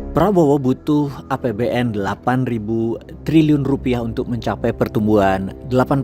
Prabowo butuh APBN 8.000 triliun rupiah untuk mencapai pertumbuhan 8%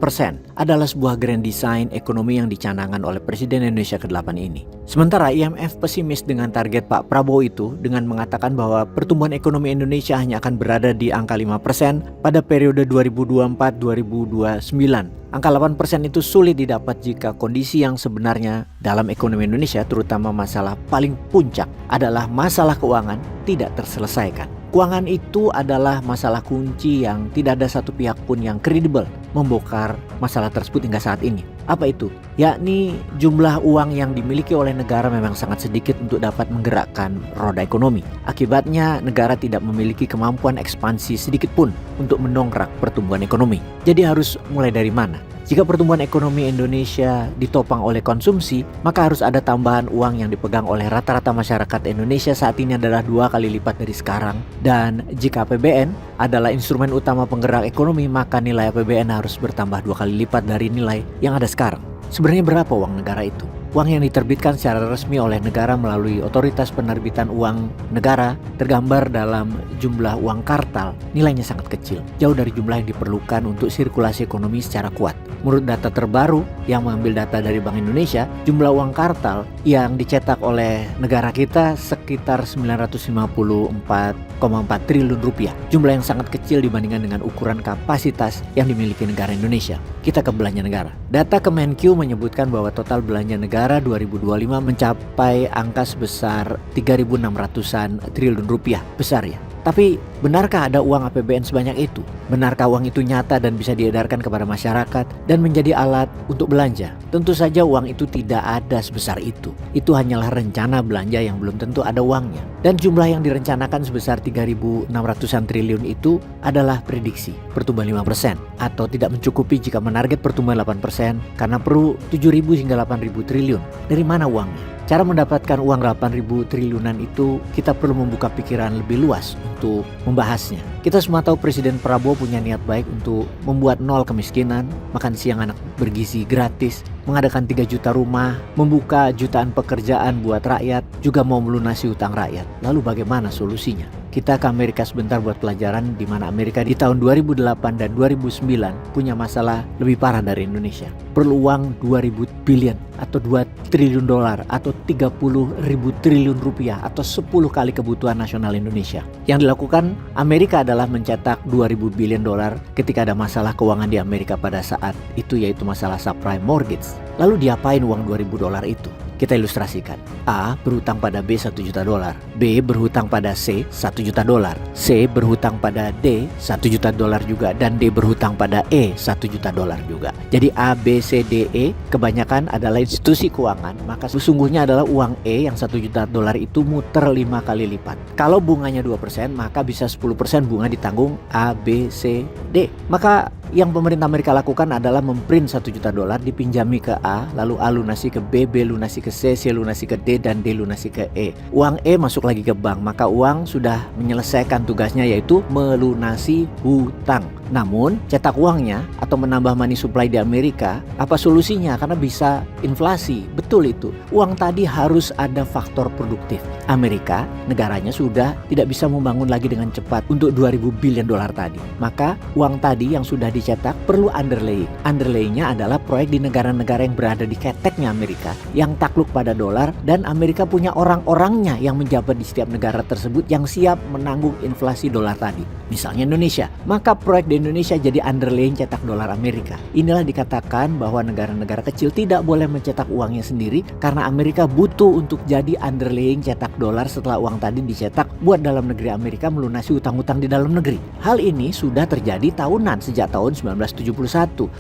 adalah sebuah grand design ekonomi yang dicanangkan oleh Presiden Indonesia ke-8 ini. Sementara IMF pesimis dengan target Pak Prabowo itu dengan mengatakan bahwa pertumbuhan ekonomi Indonesia hanya akan berada di angka 5% pada periode 2024-2029. Angka 8% itu sulit didapat jika kondisi yang sebenarnya dalam ekonomi Indonesia, terutama masalah paling puncak adalah masalah keuangan, tidak terselesaikan. Keuangan itu adalah masalah kunci yang tidak ada satu pihak pun yang kredibel membongkar masalah tersebut hingga saat ini. Apa itu? Yakni jumlah uang yang dimiliki oleh negara memang sangat sedikit untuk dapat menggerakkan roda ekonomi. Akibatnya negara tidak memiliki kemampuan ekspansi sedikit pun untuk mendongkrak pertumbuhan ekonomi. Jadi harus mulai dari mana? Jika pertumbuhan ekonomi Indonesia ditopang oleh konsumsi, maka harus ada tambahan uang yang dipegang oleh rata-rata masyarakat Indonesia saat ini adalah 2 kali lipat dari sekarang. Dan jika APBN adalah instrumen utama penggerak ekonomi, maka nilai APBN harus bertambah 2 kali lipat dari nilai yang ada sekarang. Sebenarnya berapa uang negara itu? Uang yang diterbitkan secara resmi oleh negara melalui otoritas penerbitan uang negara tergambar dalam jumlah uang kartal, nilainya sangat kecil, jauh dari jumlah yang diperlukan untuk sirkulasi ekonomi secara kuat. Menurut data terbaru yang mengambil data dari Bank Indonesia, jumlah uang kartal yang dicetak oleh negara kita sekitar 954,4 triliun rupiah. Jumlah yang sangat kecil dibandingkan dengan ukuran kapasitas yang dimiliki negara Indonesia. Kita ke belanja negara. Data Kemenq menyebutkan bahwa total belanja negara 2025 mencapai angka sebesar 3.600-an triliun rupiah. Besar ya. Tapi benarkah ada uang APBN sebanyak itu? Benarkah uang itu nyata dan bisa diedarkan kepada masyarakat dan menjadi alat untuk belanja? Tentu saja uang itu tidak ada sebesar itu. Itu hanyalah rencana belanja yang belum tentu ada uangnya. Dan jumlah yang direncanakan sebesar 3.600-an triliun itu adalah prediksi pertumbuhan 5% atau tidak mencukupi jika menarget pertumbuhan 8% karena perlu 7.000 hingga 8.000 triliun. Dari mana uangnya? Cara mendapatkan uang 8.000 triliunan itu kita perlu membuka pikiran lebih luas untuk membahasnya. Kita semua tahu Presiden Prabowo punya niat baik untuk membuat nol kemiskinan, makan siang anak bergizi gratis, mengadakan 3 juta rumah, membuka jutaan pekerjaan buat rakyat, juga mau melunasi hutang rakyat. Lalu bagaimana solusinya? Kita ke Amerika sebentar buat pelajaran di mana Amerika di tahun 2008 dan 2009 punya masalah lebih parah dari Indonesia. Perlu uang 2.000 billion atau 2 triliun dolar atau 30.000 triliun rupiah atau 10 kali kebutuhan nasional Indonesia. Yang dilakukan Amerika adalah mencetak 2.000 billion dolar ketika ada masalah keuangan di Amerika pada saat itu, yaitu masalah subprime mortgage. Lalu diapain uang 2.000 dolar itu? Kita ilustrasikan. A berhutang pada B 1 juta dolar, B berhutang pada C 1 juta dolar, C berhutang pada D 1 juta dolar juga, dan D berhutang pada E 1 juta dolar juga. Jadi A, B, C, D, E kebanyakan adalah institusi keuangan, maka sesungguhnya adalah uang E yang 1 juta dolar itu muter 5 kali lipat. Kalau bunganya 2%, maka bisa 10% bunga ditanggung A, B, C, D. Maka yang pemerintah Amerika lakukan adalah memprint 1 juta dolar, dipinjami ke A, lalu A lunasi ke B, B lunasi ke C, C lunasi ke D, dan D lunasi ke E. Uang E masuk lagi ke bank, maka uang sudah menyelesaikan tugasnya, yaitu melunasi hutang. Namun cetak uangnya atau menambah money supply di Amerika, apa solusinya? Karena bisa inflasi. Betul itu. Uang tadi harus ada faktor produktif. Amerika negaranya sudah tidak bisa membangun lagi dengan cepat untuk 2.000 billion dolar tadi. Maka uang tadi yang sudah dicetak perlu underlaying. Underlayingnya adalah proyek di negara-negara yang berada di keteknya Amerika yang takluk pada dolar, dan Amerika punya orang-orangnya yang menjabat di setiap negara tersebut yang siap menanggung inflasi dolar tadi. Misalnya Indonesia. Maka proyek di Indonesia jadi underlaying cetak dolar Amerika. Inilah dikatakan bahwa negara-negara kecil tidak boleh mencetak uangnya sendiri karena Amerika butuh untuk jadi underlaying cetak dolar setelah uang tadi dicetak buat dalam negeri Amerika melunasi utang-utang di dalam negeri. Hal ini sudah terjadi tahunan sejak tahun 1971.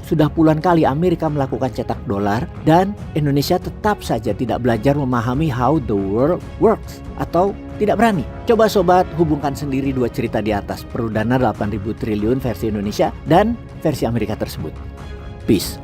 Sudah puluhan kali Amerika melakukan cetak dolar dan Indonesia tetap saja tidak belajar memahami how the world works atau tidak berani. Coba sobat hubungkan sendiri 2 cerita di atas. Perlu dana 8.000 triliun versi Indonesia dan versi Amerika tersebut. Peace.